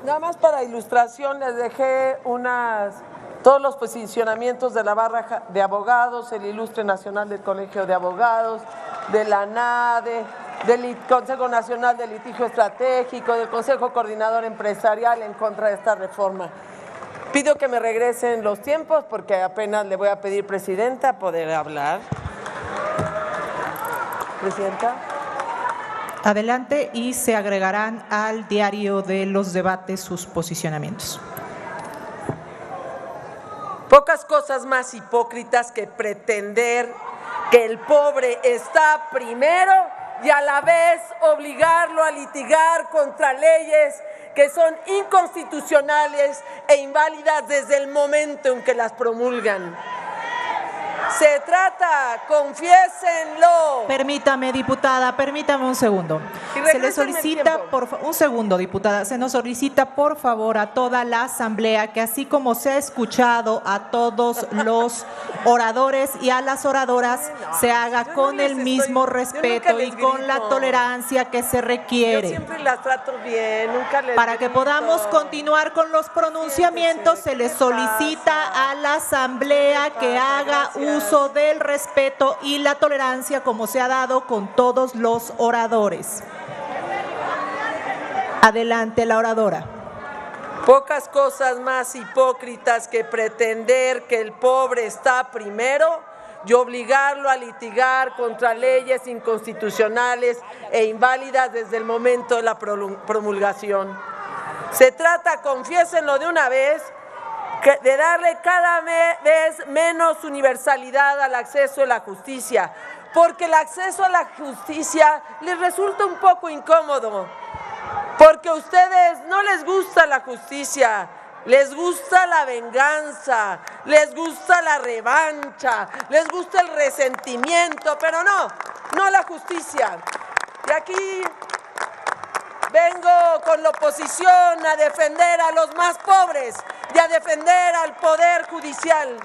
Nada más para ilustración les dejé todos los posicionamientos de la barra de abogados, el Ilustre Nacional del Colegio de Abogados, de la NADE, del Consejo Nacional de Litigio Estratégico, del Consejo Coordinador Empresarial en contra de esta reforma. Pido que me regresen los tiempos porque apenas le voy a pedir, Presidenta, poder hablar. Presidenta. Adelante, y se agregarán al diario de los debates sus posicionamientos. Pocas cosas más hipócritas que pretender que el pobre está primero y a la vez obligarlo a litigar contra leyes que son inconstitucionales e inválidas desde el momento en que las promulgan. Se trata, confiésenlo. Permítame, diputada, permítame un segundo. Se le solicita, un segundo, diputada, se nos solicita por favor a toda la asamblea que así como se ha escuchado a todos los oradores y a las oradoras, se haga con el mismo respeto y con la tolerancia que se requiere. Yo siempre las trato bien, nunca les Para que podamos continuar con los pronunciamientos, se le solicita a la asamblea que haga uso del respeto y la tolerancia como se ha dado con todos los oradores. Adelante, la oradora. Pocas cosas más hipócritas que pretender que el pobre está primero y obligarlo a litigar contra leyes inconstitucionales e inválidas desde el momento de la promulgación. Se trata, confiésenlo de una vez, de darle cada vez menos universalidad al acceso a la justicia, porque el acceso a la justicia les resulta un poco incómodo, porque a ustedes no les gusta la justicia, les gusta la venganza, les gusta la revancha, les gusta el resentimiento, pero no la justicia. Y aquí vengo con la oposición a defender a los más pobres y a defender al Poder Judicial.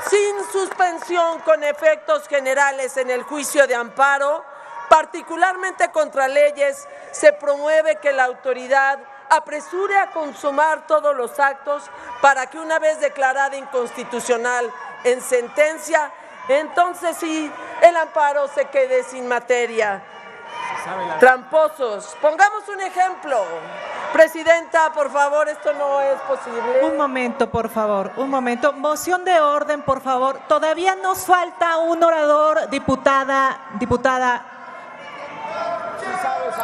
Sin suspensión con efectos generales en el juicio de amparo, particularmente contra leyes, se promueve que la autoridad apresure a consumar todos los actos para que una vez declarada inconstitucional en sentencia, entonces sí, el amparo se quede sin materia. Tramposos. Pongamos un ejemplo. Presidenta, por favor, esto no es posible. Un momento, por favor, un momento. Moción de orden, por favor. Todavía nos falta un orador, diputada.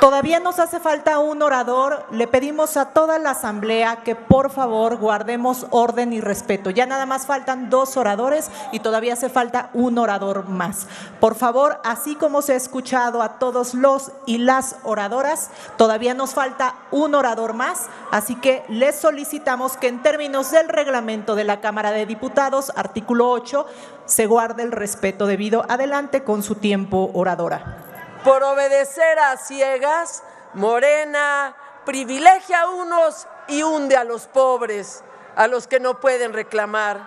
Todavía nos hace falta un orador. Le pedimos a toda la asamblea que por favor guardemos orden y respeto. Ya nada más faltan 2 oradores y todavía hace falta un orador más. Por favor, así como se ha escuchado a todos los y las oradoras, todavía nos falta un orador más. Así que les solicitamos que en términos del reglamento de la Cámara de Diputados, artículo 8, se guarde el respeto debido. Adelante con su tiempo, oradora. Por obedecer a ciegas, Morena privilegia a unos y hunde a los pobres, a los que no pueden reclamar.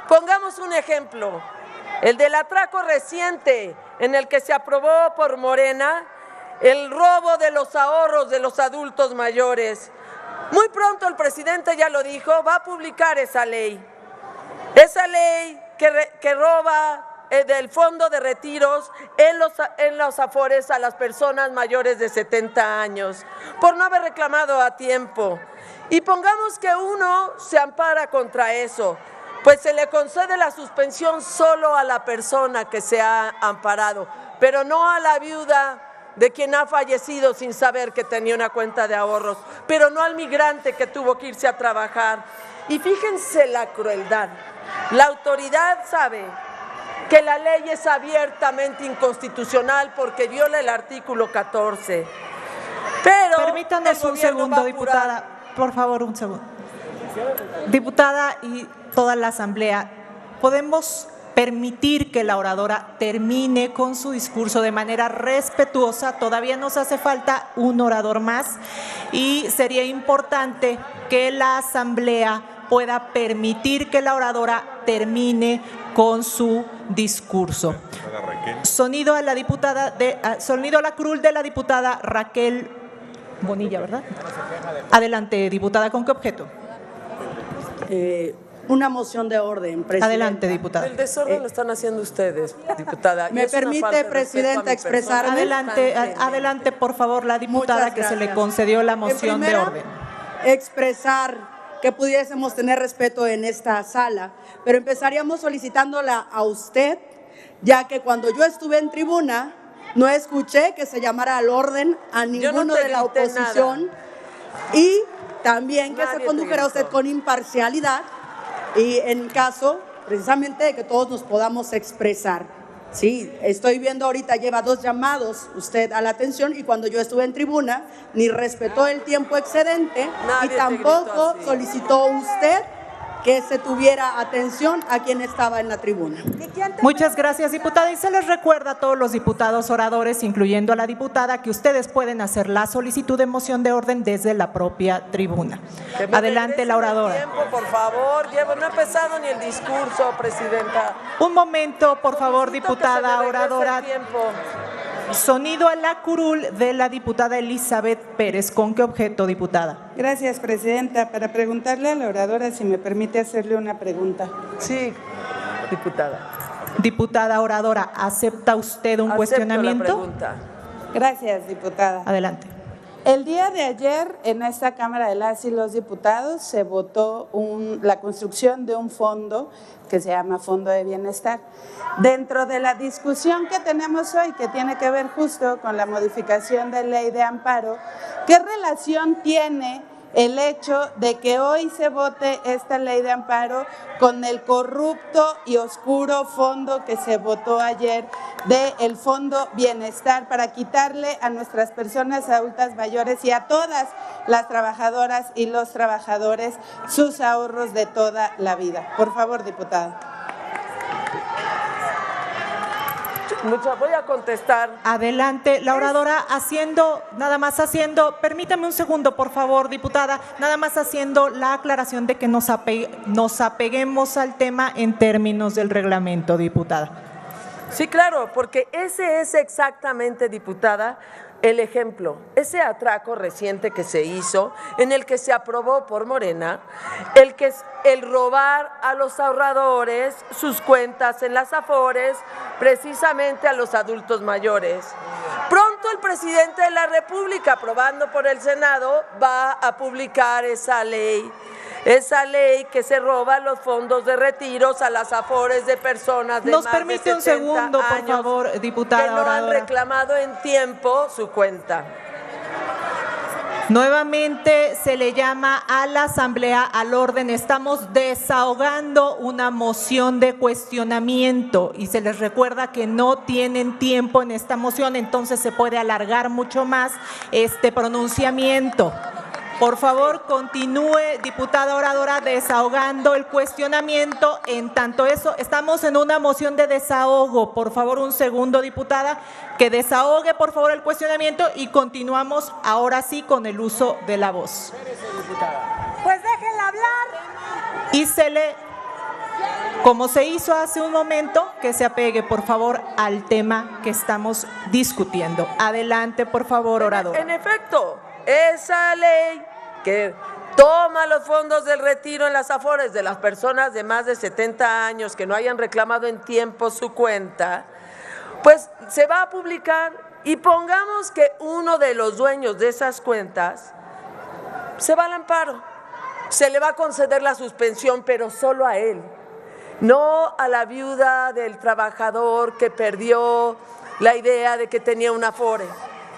Pongamos un ejemplo, el del atraco reciente en el que se aprobó por Morena el robo de los ahorros de los adultos mayores. Muy pronto el presidente ya lo dijo, va a publicar esa ley que roba del fondo de retiros en los afores a las personas mayores de 70 años por no haber reclamado a tiempo. Y pongamos que uno se ampara contra eso, pues se le concede la suspensión solo a la persona que se ha amparado, pero no a la viuda de quien ha fallecido sin saber que tenía una cuenta de ahorros, pero no al migrante que tuvo que irse a trabajar. Y fíjense la crueldad, la autoridad sabe que la ley es abiertamente inconstitucional porque viola el artículo 14. Pero permítanos un segundo, diputada, por favor, un segundo. Diputada y toda la asamblea, ¿podemos permitir que la oradora termine con su discurso de manera respetuosa? Todavía nos hace falta un orador más y sería importante que la asamblea pueda permitir que la oradora termine con su discurso. Sonido a la curul de la diputada Raquel Bonilla, ¿verdad? Adelante, diputada, ¿con qué objeto? Una moción de orden, presidenta. Adelante, diputada. El desorden lo están haciendo ustedes, diputada. y ¿Me es una permite, falta de presidenta, respeto a mi expresarme? persona. Adelante, por favor, la diputada Muchas que se le gracias. concedió la En moción de primera, orden. expresar que pudiésemos tener respeto en esta sala, pero empezaríamos solicitándola a usted, ya que cuando yo estuve en tribuna no escuché que se llamara al orden a ninguno te de la grité oposición y también que Nadie se te condujera usted gritó. con imparcialidad y en caso precisamente de que todos nos podamos expresar. Sí, estoy viendo ahorita lleva 2 llamados usted a la atención y cuando yo estuve en tribuna ni respetó el tiempo excedente Nadie y te tampoco gritó así. solicitó usted que se tuviera atención a quien estaba en la tribuna. Muchas gracias, diputada. Y se les recuerda a todos los diputados oradores, incluyendo a la diputada, que ustedes pueden hacer la solicitud de moción de orden desde la propia tribuna. Que me Adelante, la regresen el oradora. tiempo, por favor. No ha empezado ni el discurso, presidenta. Un momento, por favor, Solicito que diputada se me regrese oradora. el tiempo. Sonido a la curul de la diputada Elizabeth Pérez. ¿Con qué objeto, diputada? Gracias, presidenta. Para preguntarle a la oradora si me permite hacerle una pregunta. Sí, diputada. Diputada oradora, ¿acepta usted un Acepto cuestionamiento? la pregunta. Gracias, diputada. Adelante. El día de ayer en esta Cámara de las y los Diputados se votó la construcción de un fondo que se llama Fondo de Bienestar. Dentro de la discusión que tenemos hoy, que tiene que ver justo con la modificación de ley de amparo, ¿qué relación tiene el hecho de que hoy se vote esta ley de amparo con el corrupto y oscuro fondo que se votó ayer del Fondo Bienestar para quitarle a nuestras personas adultas mayores y a todas las trabajadoras y los trabajadores sus ahorros de toda la vida? Por favor, diputada. Voy a contestar. Adelante, la oradora nada más haciendo, permítame un segundo, por favor, diputada, nada más haciendo la aclaración de que nos apeguemos al tema en términos del reglamento, diputada. Sí, claro, porque ese es exactamente, diputada, el ejemplo, ese atraco reciente que se hizo, en el que se aprobó por Morena, el robar a los ahorradores sus cuentas en las Afores, precisamente a los adultos mayores. Pronto el presidente de la República, aprobando por el Senado, va a publicar esa ley que se roba los fondos de retiros a las Afores de personas de ¿Nos más de permite un 70 segundo, por años favor, diputada que no han oradora? reclamado en tiempo su cuenta? Nuevamente se le llama a la Asamblea al orden. Estamos desahogando una moción de cuestionamiento y se les recuerda que no tienen tiempo en esta moción, entonces se puede alargar mucho más este pronunciamiento. Por favor, continúe, diputada oradora, desahogando el cuestionamiento. En tanto eso, estamos en una moción de desahogo. Por favor, un segundo, diputada, que desahogue, por favor, el cuestionamiento y continuamos ahora sí con el uso de la voz. Pues déjenla hablar. Y como se hizo hace un momento, que se apegue, por favor, al tema que estamos discutiendo. Adelante, por favor, oradora. En efecto, esa ley que toma los fondos del retiro en las Afores de las personas de más de 70 años que no hayan reclamado en tiempo su cuenta, pues se va a publicar y pongamos que uno de los dueños de esas cuentas se va al amparo. Se le va a conceder la suspensión, pero solo a él, no a la viuda del trabajador que perdió la idea de que tenía una Afore,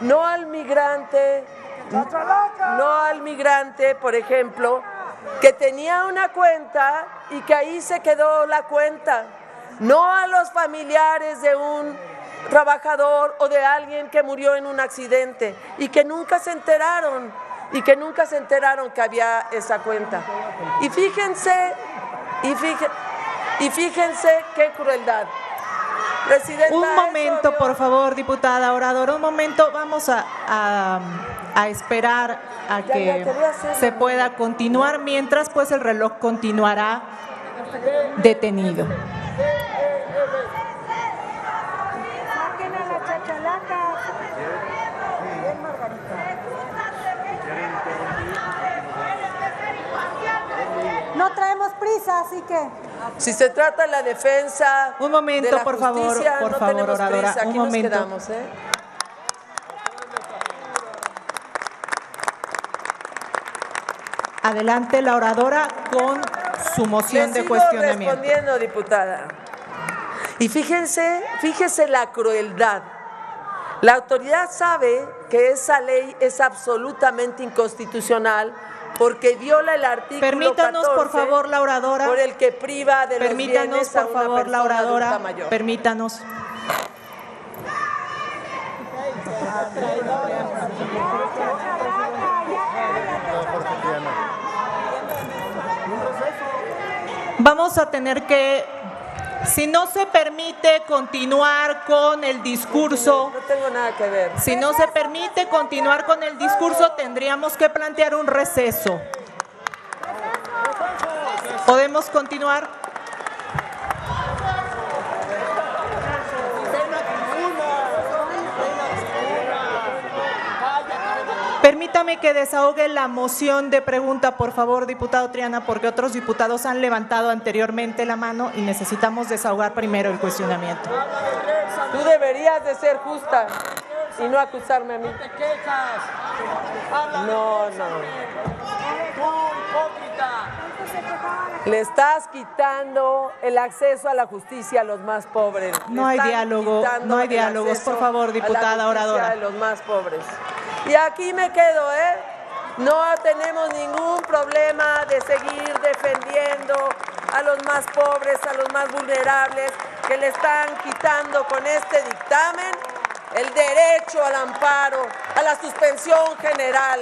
no al migrante. No al migrante, por ejemplo, que tenía una cuenta y que ahí se quedó la cuenta. No a los familiares de un trabajador o de alguien que murió en un accidente y que nunca se enteraron que había esa cuenta. Y fíjense qué crueldad. Presidenta, Un momento, por favor, diputada oradora, un momento, vamos a esperar a que se pueda continuar, mientras pues el reloj continuará detenido. Saquen a la chachalaca. Bien, Margarita. No traemos prisa, así que... Si se trata de la defensa Un momento, de la por favor, justicia, por no favor, tenemos oradora, prisa, aquí un nos momento. quedamos, ¿eh? Adelante la oradora con su moción Le de sigo cuestionamiento. respondiendo, diputada. Y fíjese la crueldad. La autoridad sabe que esa ley es absolutamente inconstitucional porque viola el artículo Permítanos, 14, por favor, la oradora. por el que priva de los Permítanos, bienes a por una favor, la persona oradora. adulta mayor. Permítanos. Vamos a tener que, si no se permite continuar con el discurso, No tengo nada que ver. si no se permite continuar con el discurso, tendríamos que plantear un receso. ¿Podemos continuar? Permítame que desahogue la moción de pregunta, por favor, diputado Triana, porque otros diputados han levantado anteriormente la mano y necesitamos desahogar primero el cuestionamiento. Tú deberías de ser justa y no acusarme a mí. No. Le estás quitando el acceso a la justicia a los más pobres. No hay diálogo, no hay diálogos, por favor, diputada oradora. De los más pobres. Y aquí me quedo, ¿eh? No tenemos ningún problema de seguir defendiendo a los más pobres, a los más vulnerables, que le están quitando con este dictamen el derecho al amparo, a la suspensión general.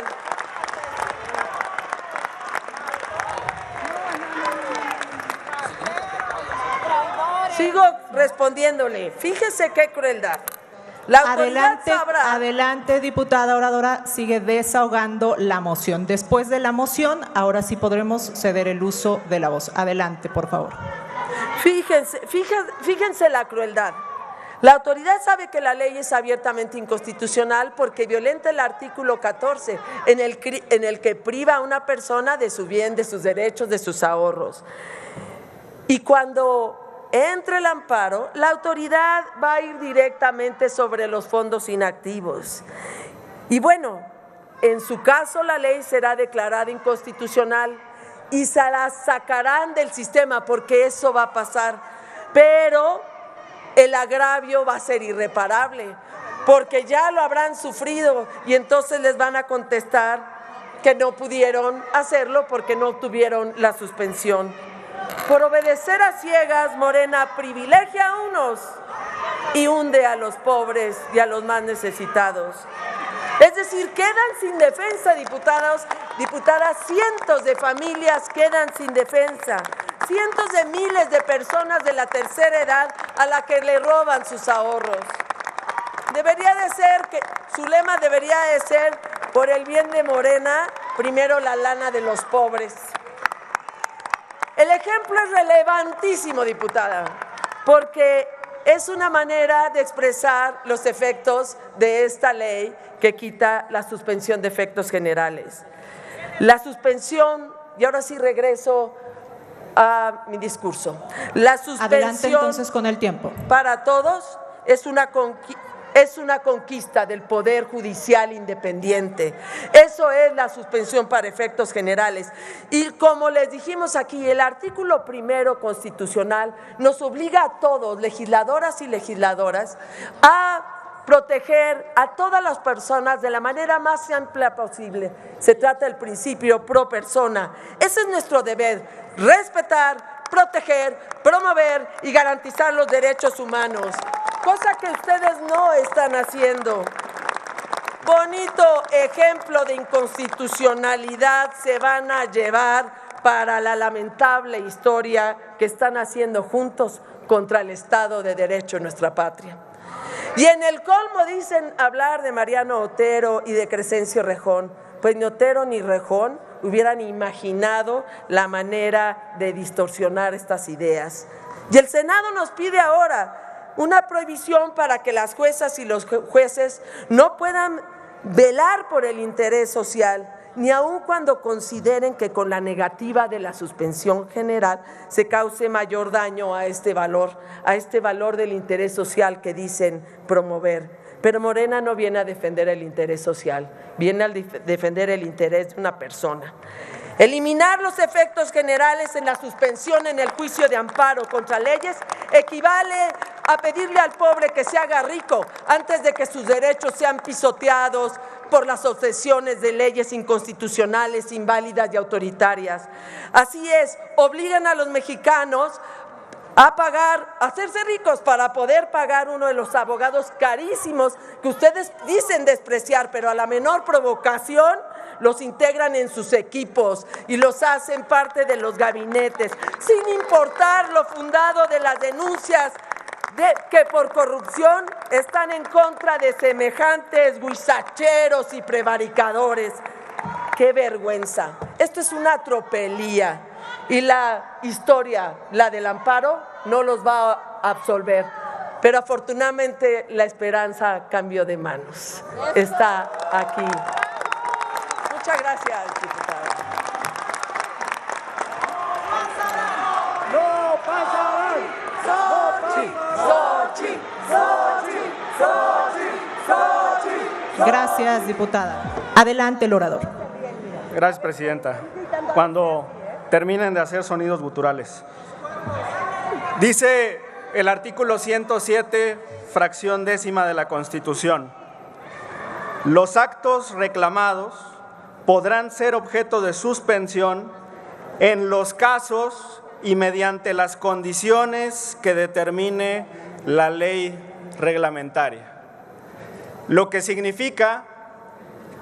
Sigo respondiéndole. Fíjese qué crueldad. La autoridad sabrá. Adelante, diputada oradora, sigue desahogando la moción. Después de la moción, ahora sí podremos ceder el uso de la voz. Adelante, por favor. Fíjense la crueldad. La autoridad sabe que la ley es abiertamente inconstitucional porque violenta el artículo 14, en el que priva a una persona de su bien, de sus derechos, de sus ahorros. Y cuando entre el amparo, la autoridad va a ir directamente sobre los fondos inactivos. Y bueno, en su caso la ley será declarada inconstitucional y se la sacarán del sistema porque eso va a pasar. Pero el agravio va a ser irreparable porque ya lo habrán sufrido y entonces les van a contestar que no pudieron hacerlo porque no obtuvieron la suspensión. Por obedecer a ciegas, Morena privilegia a unos y hunde a los pobres y a los más necesitados. Es decir, quedan sin defensa, diputadas, cientos de familias quedan sin defensa, cientos de miles de personas de la tercera edad a la que le roban sus ahorros. Debería de ser que su lema debería de ser, por el bien de Morena, primero la lana de los pobres. El ejemplo es relevantísimo, diputada, porque es una manera de expresar los efectos de esta ley que quita la suspensión de efectos generales. La suspensión, y ahora sí regreso a mi discurso, la suspensión Adelante entonces con el tiempo. Para todos es una conquista del Poder Judicial independiente. Eso es la suspensión para efectos generales. Y como les dijimos aquí, el artículo 1 constitucional nos obliga a todos, legisladoras y legisladoras, a proteger a todas las personas de la manera más amplia posible. Se trata del principio pro persona. Ese es nuestro deber, respetar, proteger, promover y garantizar los derechos humanos, cosa que ustedes no están haciendo. Bonito ejemplo de inconstitucionalidad se van a llevar para la lamentable historia que están haciendo juntos contra el Estado de Derecho en nuestra patria. Y en el colmo dicen hablar de Mariano Otero y de Crescencio Rejón. Pues ni Otero ni Rejón hubieran imaginado la manera de distorsionar estas ideas. Y el Senado nos pide ahora una prohibición para que las juezas y los jueces no puedan velar por el interés social ni aun cuando consideren que con la negativa de la suspensión general se cause mayor daño a este valor del interés social que dicen promover. Pero Morena no viene a defender el interés social, viene a defender el interés de una persona. Eliminar los efectos generales en la suspensión en el juicio de amparo contra leyes equivale a pedirle al pobre que se haga rico antes de que sus derechos sean pisoteados por las obsesiones de leyes inconstitucionales, inválidas y autoritarias. Así es, obligan a los mexicanos a hacerse ricos para poder pagar uno de los abogados carísimos que ustedes dicen despreciar, pero a la menor provocación los integran en sus equipos y los hacen parte de los gabinetes, sin importar lo fundado de las denuncias que por corrupción están en contra de semejantes huizacheros y prevaricadores. ¡Qué vergüenza! Esto es una tropelía y la historia, la del amparo, no los va a absolver. Pero afortunadamente la esperanza cambió de manos. Está aquí. Muchas gracias, diputada. ¡No pasarán! Gracias, diputada. Adelante el orador. Gracias, presidenta. Cuando terminen de hacer sonidos guturales. Dice el artículo 107, fracción décima de la Constitución: los actos reclamados podrán ser objeto de suspensión en los casos y mediante las condiciones que determine la ley reglamentaria. Lo que significa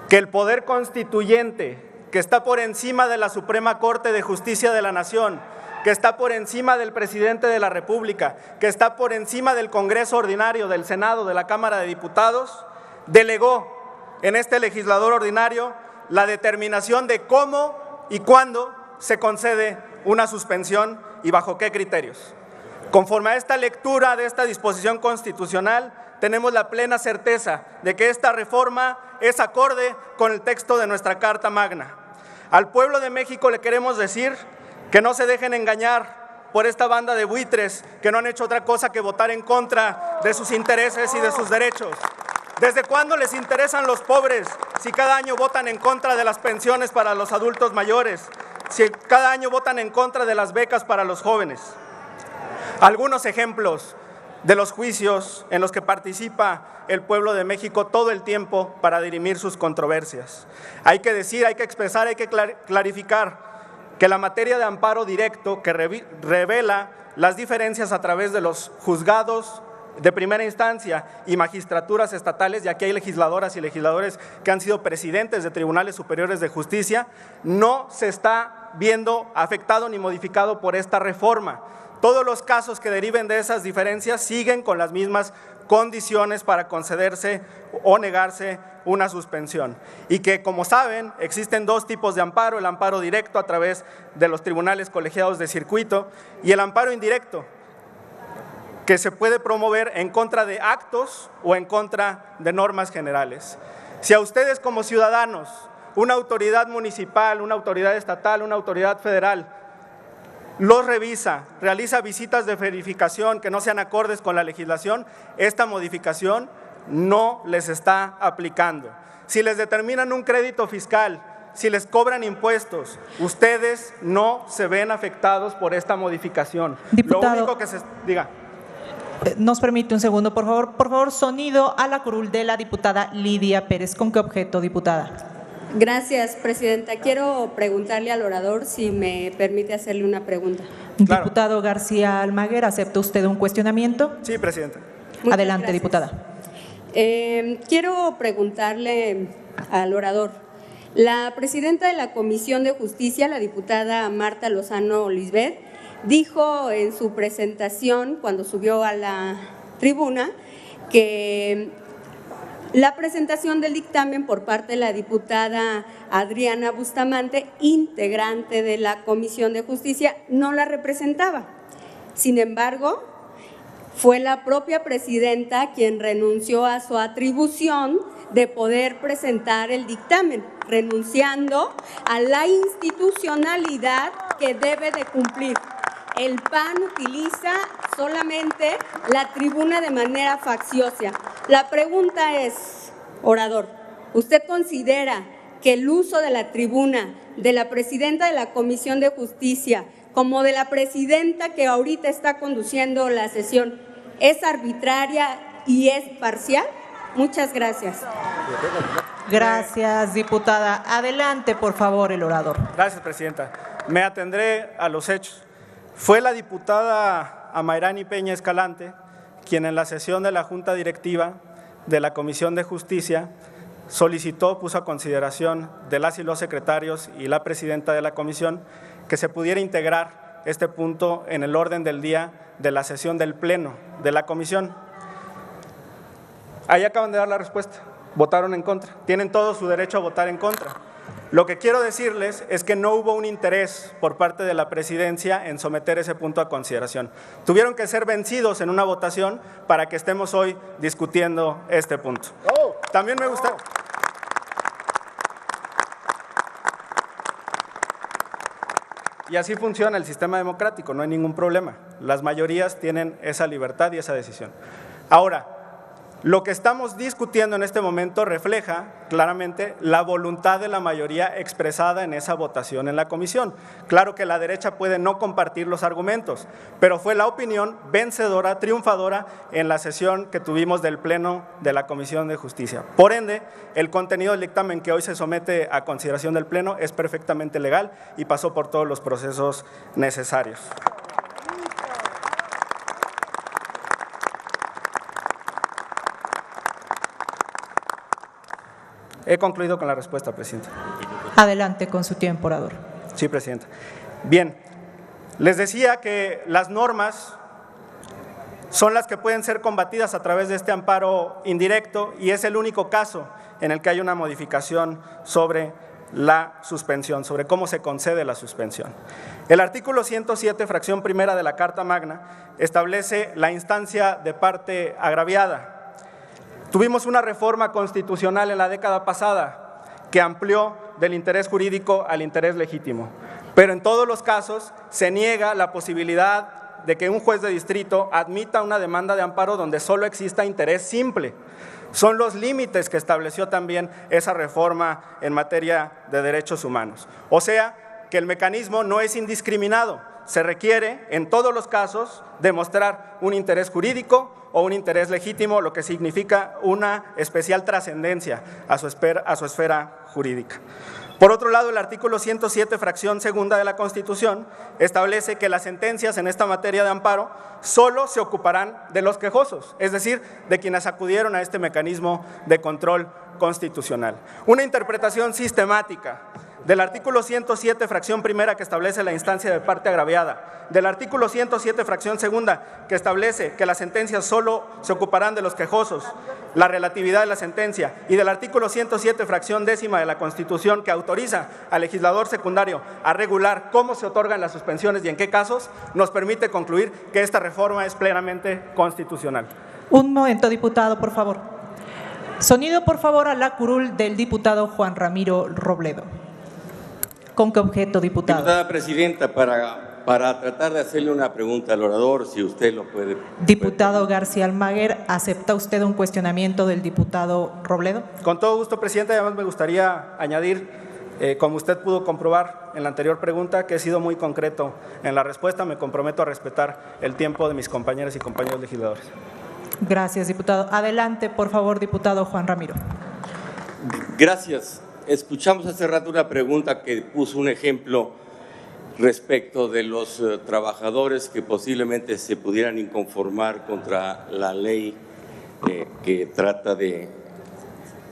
que el poder constituyente, que está por encima de la Suprema Corte de Justicia de la Nación, que está por encima del presidente de la República, que está por encima del Congreso Ordinario, del Senado, de la Cámara de Diputados, delegó en este legislador ordinario la determinación de cómo y cuándo se concede una suspensión y bajo qué criterios. Conforme a esta lectura de esta disposición constitucional, tenemos la plena certeza de que esta reforma es acorde con el texto de nuestra Carta Magna. Al pueblo de México le queremos decir que no se dejen engañar por esta banda de buitres que no han hecho otra cosa que votar en contra de sus intereses y de sus derechos. ¿Desde cuándo les interesan los pobres si cada año votan en contra de las pensiones para los adultos mayores, si cada año votan en contra de las becas para los jóvenes? Algunos ejemplos de los juicios en los que participa el pueblo de México todo el tiempo para dirimir sus controversias. Hay que decir, hay que expresar, hay que clarificar que la materia de amparo directo que revela las diferencias a través de los juzgados de primera instancia y magistraturas estatales, y aquí hay legisladoras y legisladores que han sido presidentes de tribunales superiores de justicia, no se está viendo afectado ni modificado por esta reforma. Todos los casos que deriven de esas diferencias siguen con las mismas condiciones para concederse o negarse una suspensión. Y que, como saben, existen dos tipos de amparo: el amparo directo a través de los tribunales colegiados de circuito y el amparo indirecto, que se puede promover en contra de actos o en contra de normas generales. Si a ustedes como ciudadanos, una autoridad municipal, una autoridad estatal, una autoridad federal los revisa, realiza visitas de verificación que no sean acordes con la legislación, esta modificación no les está aplicando. Si les determinan un crédito fiscal, si les cobran impuestos, ustedes no se ven afectados por esta modificación. Diputado, lo único que se diga. Nos permite un segundo, por favor, sonido a la curul de la diputada Lidia Pérez. ¿Con qué objeto, diputada? Gracias, presidenta. Quiero preguntarle al orador si me permite hacerle una pregunta. Claro. Diputado García Almaguer, ¿acepta usted un cuestionamiento? Sí, presidenta. Muchas Adelante, gracias. diputada. Quiero preguntarle al orador. La presidenta de la Comisión de Justicia, la diputada Marta Lozano Lisbeth, dijo en su presentación, cuando subió a la tribuna, que la presentación del dictamen por parte de la diputada Adriana Bustamante, integrante de la Comisión de Justicia, no la representaba. Sin embargo, fue la propia presidenta quien renunció a su atribución de poder presentar el dictamen, renunciando a la institucionalidad que debe de cumplir. El PAN utiliza solamente la tribuna de manera facciosa. La pregunta es, orador, ¿usted considera que el uso de la tribuna de la presidenta de la Comisión de Justicia como de la presidenta que ahorita está conduciendo la sesión es arbitraria y es parcial? Muchas gracias. Gracias, diputada. Adelante, por favor, el orador. Gracias, presidenta. Me atendré a los hechos. Fue la diputada Amairani Peña Escalante quien en la sesión de la Junta Directiva de la Comisión de Justicia puso a consideración de las y los secretarios y la presidenta de la comisión que se pudiera integrar este punto en el orden del día de la sesión del Pleno de la comisión. Ahí acaban de dar la respuesta, votaron en contra, tienen todo su derecho a votar en contra. Lo que quiero decirles es que no hubo un interés por parte de la presidencia en someter ese punto a consideración. Tuvieron que ser vencidos en una votación para que estemos hoy discutiendo este punto. También me gusta. Y así funciona el sistema democrático, no hay ningún problema. Las mayorías tienen esa libertad y esa decisión. Ahora, lo que estamos discutiendo en este momento refleja claramente la voluntad de la mayoría expresada en esa votación en la comisión. Claro que la derecha puede no compartir los argumentos, pero fue la opinión vencedora, triunfadora en la sesión que tuvimos del Pleno de la Comisión de Justicia. Por ende, el contenido del dictamen que hoy se somete a consideración del Pleno es perfectamente legal y pasó por todos los procesos necesarios. He concluido con la respuesta, presidenta. Adelante con su tiempo, orador. Sí, presidenta. Bien, les decía que las normas son las que pueden ser combatidas a través de este amparo indirecto y es el único caso en el que hay una modificación sobre la suspensión, sobre cómo se concede la suspensión. El artículo 107, fracción primera de la Carta Magna, establece la instancia de parte agraviada. Tuvimos una reforma constitucional en la década pasada que amplió del interés jurídico al interés legítimo, pero en todos los casos se niega la posibilidad de que un juez de distrito admita una demanda de amparo donde solo exista interés simple. Son los límites que estableció también esa reforma en materia de derechos humanos. O sea, que el mecanismo no es indiscriminado, se requiere en todos los casos demostrar un interés jurídico o un interés legítimo, lo que significa una especial trascendencia a su esfera jurídica. Por otro lado, el artículo 107, fracción segunda de la Constitución, establece que las sentencias en esta materia de amparo solo se ocuparán de los quejosos, es decir, de quienes acudieron a este mecanismo de control constitucional. Una interpretación sistemática del artículo 107, fracción primera, que establece la instancia de parte agraviada, del artículo 107, fracción segunda, que establece que las sentencias solo se ocuparán de los quejosos, la relatividad de la sentencia, y del artículo 107, fracción décima de la Constitución, que autoriza al legislador secundario a regular cómo se otorgan las suspensiones y en qué casos, nos permite concluir que esta reforma es plenamente constitucional. Un momento, diputado, por favor. Sonido, por favor, a la curul del diputado Juan Ramiro Robledo. ¿Con qué objeto, diputado? Diputada presidenta, para tratar de hacerle una pregunta al orador, si usted lo puede. Diputado García Almaguer, ¿acepta usted un cuestionamiento del diputado Robledo? Con todo gusto, presidenta. Además, me gustaría añadir, como usted pudo comprobar en la anterior pregunta, que he sido muy concreto en la respuesta. Me comprometo a respetar el tiempo de mis compañeras y compañeros legisladores. Gracias, diputado. Adelante, por favor, diputado Juan Ramiro. Gracias. Escuchamos hace rato una pregunta que puso un ejemplo respecto de los trabajadores que posiblemente se pudieran inconformar contra la ley que trata de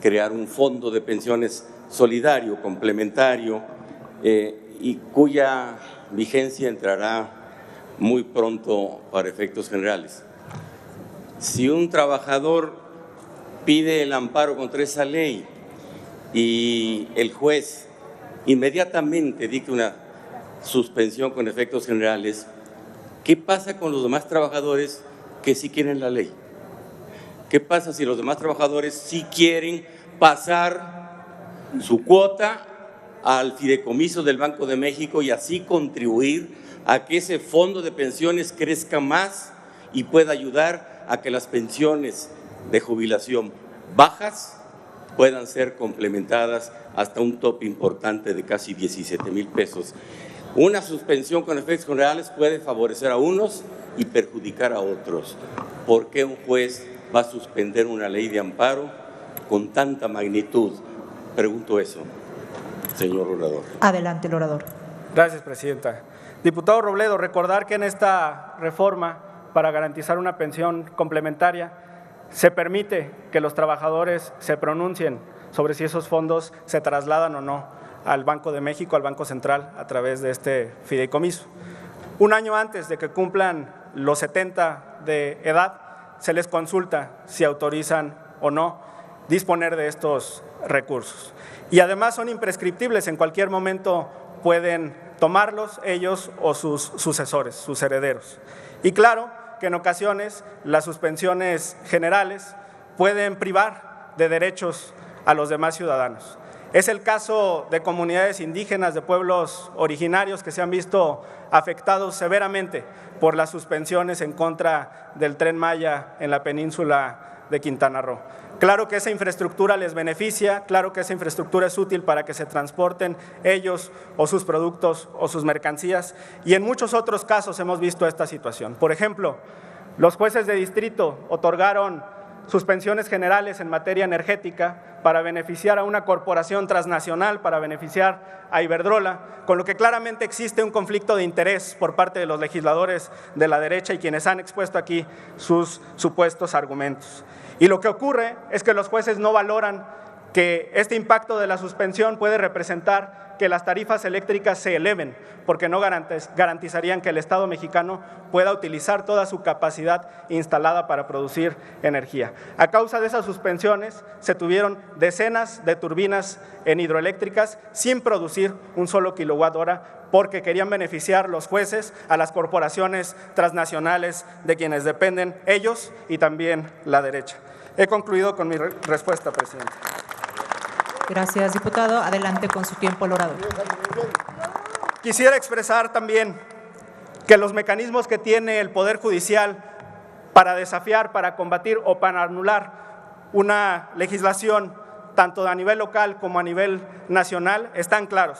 crear un fondo de pensiones solidario, complementario, y cuya vigencia entrará muy pronto para efectos generales. Si un trabajador pide el amparo contra esa ley y el juez inmediatamente dicta una suspensión con efectos generales, ¿qué pasa con los demás trabajadores que sí quieren la ley? ¿Qué pasa si los demás trabajadores sí quieren pasar su cuota al fideicomiso del Banco de México y así contribuir a que ese fondo de pensiones crezca más y pueda ayudar a que las pensiones de jubilación bajas puedan ser complementadas hasta un tope importante de casi 17,000 pesos? Una suspensión con efectos reales puede favorecer a unos y perjudicar a otros. ¿Por qué un juez va a suspender una ley de amparo con tanta magnitud? Pregunto eso, señor orador. Adelante, el orador. Gracias, presidenta. Diputado Robledo, recordar que en esta reforma para garantizar una pensión complementaria se permite que los trabajadores se pronuncien sobre si esos fondos se trasladan o no al Banco de México, al Banco Central, a través de este fideicomiso. Un año antes de que cumplan los 70 de edad, se les consulta si autorizan o no disponer de estos recursos. Y además son imprescriptibles, en cualquier momento pueden tomarlos ellos o sus sucesores, sus herederos. Y claro que en ocasiones las suspensiones generales pueden privar de derechos a los demás ciudadanos. Es el caso de comunidades indígenas, de pueblos originarios que se han visto afectados severamente por las suspensiones en contra del Tren Maya en la península de Quintana Roo. Claro que esa infraestructura les beneficia, claro que esa infraestructura es útil para que se transporten ellos o sus productos o sus mercancías, y en muchos otros casos hemos visto esta situación. Por ejemplo, los jueces de distrito otorgaron suspensiones generales en materia energética para beneficiar a una corporación transnacional, para beneficiar a Iberdrola, con lo que claramente existe un conflicto de interés por parte de los legisladores de la derecha y quienes han expuesto aquí sus supuestos argumentos. Y lo que ocurre es que los jueces no valoran que este impacto de la suspensión puede representar que las tarifas eléctricas se eleven, porque no garantizarían que el Estado mexicano pueda utilizar toda su capacidad instalada para producir energía. A causa de esas suspensiones se tuvieron decenas de turbinas en hidroeléctricas sin producir un solo kilowatt hora, porque querían beneficiar los jueces a las corporaciones transnacionales de quienes dependen ellos y también la derecha. He concluido con mi respuesta, presidente. Gracias, diputado. Adelante con su tiempo, el orador. Quisiera expresar también que los mecanismos que tiene el Poder Judicial para desafiar, para combatir o para anular una legislación, tanto a nivel local como a nivel nacional, están claros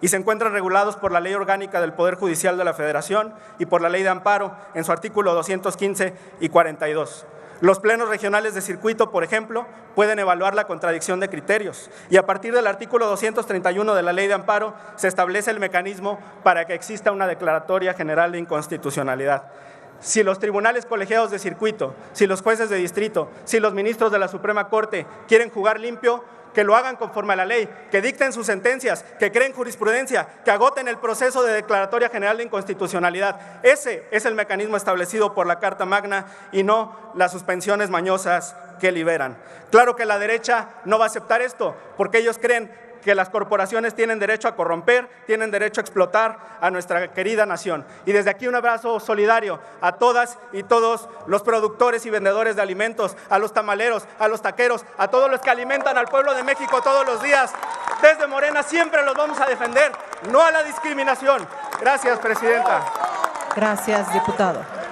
y se encuentran regulados por la Ley Orgánica del Poder Judicial de la Federación y por la Ley de Amparo en su artículo 215 y 42. Los plenos regionales de circuito, por ejemplo, pueden evaluar la contradicción de criterios y a partir del artículo 231 de la Ley de Amparo se establece el mecanismo para que exista una declaratoria general de inconstitucionalidad. Si los tribunales colegiados de circuito, si los jueces de distrito, si los ministros de la Suprema Corte quieren jugar limpio, que lo hagan conforme a la ley, que dicten sus sentencias, que creen jurisprudencia, que agoten el proceso de declaratoria general de inconstitucionalidad. Ese es el mecanismo establecido por la Carta Magna y no las suspensiones mañosas que liberan. Claro que la derecha no va a aceptar esto, porque ellos creen que las corporaciones tienen derecho a corromper, tienen derecho a explotar a nuestra querida nación. Y desde aquí un abrazo solidario a todas y todos los productores y vendedores de alimentos, a los tamaleros, a los taqueros, a todos los que alimentan al pueblo de México todos los días. Desde Morena siempre los vamos a defender, no a la discriminación. Gracias, presidenta. Gracias, diputado.